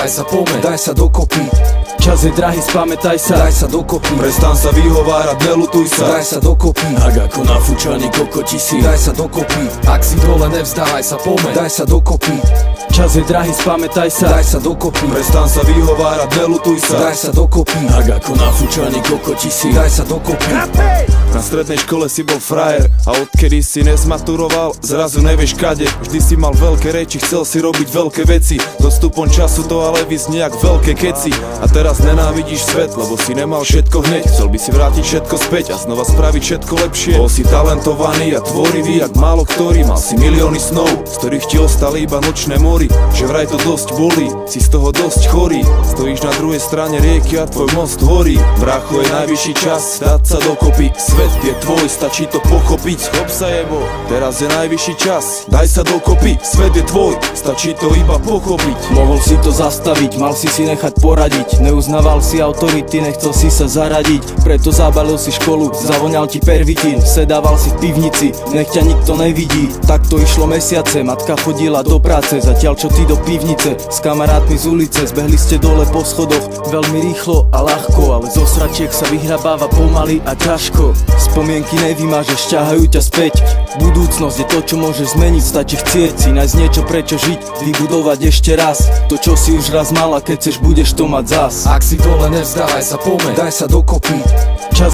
nevzdávaj sa, poďme, daj sa dokopy. Čas je drahý, spamätaj sa, daj sa dokopy. Prestan sa vyhovárať, nelutuj sa, daj sa dokopy. Ak ako nafúčaný kokoti si, daj sa dokopy. Ak si dole, nevzdávaj sa, poďme, daj sa dokopy. Čas je drahý, spamätaj sa, daj sa dokopy. Prestan sa vyhovárať, nelutuj sa, daj sa dokopy. Ak ako nafúčaný kokoti si, daj sa dokopy. Na strednej škole si bol frajer a odkedy si nesmaturoval, zrazu nevieš kade. Vždy si mal veľké reči, chcel si robiť veľké veci. Dostupom času to ale vyznie jak veľké keci. A teraz nenávidíš svet, lebo si nemal všetko hneď. Chcel by si vrátiť všetko späť a znova spraviť všetko lepšie. Bol si talentovaný a tvorivý jak málo ktorý. Mal si milióny snov, z ktorých ti ostali iba nočné mory. Že vraj to dosť bolí, si z toho dosť chorý. Stojíš na druhej strane rieky a tvoj most horí. Brácho, je najvyšší čas dať sa dokopy. Svet je tvoj, stačí to pochopiť. Schop sa jebo, teraz je najvyšší čas, daj sa dokopy. Svet je tvoj, stačí to iba pochopiť. Mohol si to zastaviť, mal si si nechať poradiť. Neuznával si autority, nechcel si sa zaradiť. Preto zabalil si školu, zavoňal ti pervitín. Sedával si v pivnici, nech ťa nikto nevidí. Tak to išlo mesiace, matka chodila do práce. Zatiaľ čo ty do pivnice, s kamarátmi z ulice. Zbehli ste dole po schodoch, veľmi rýchlo a ľahko. Ale zo sračiek sa vyhrabáva pomaly a ťažko. Spomienky nevymážeš, ťahajú ťa späť. Budúcnosť je to, čo môžeš zmeniť. Stačí chcieť si nájsť niečo prečo žiť, vybudovať ešte raz to, čo si už raz mala, keď chceš, budeš to mať zas. Ak si dole, nevzdávaj sa, poďme, daj sa dokopy.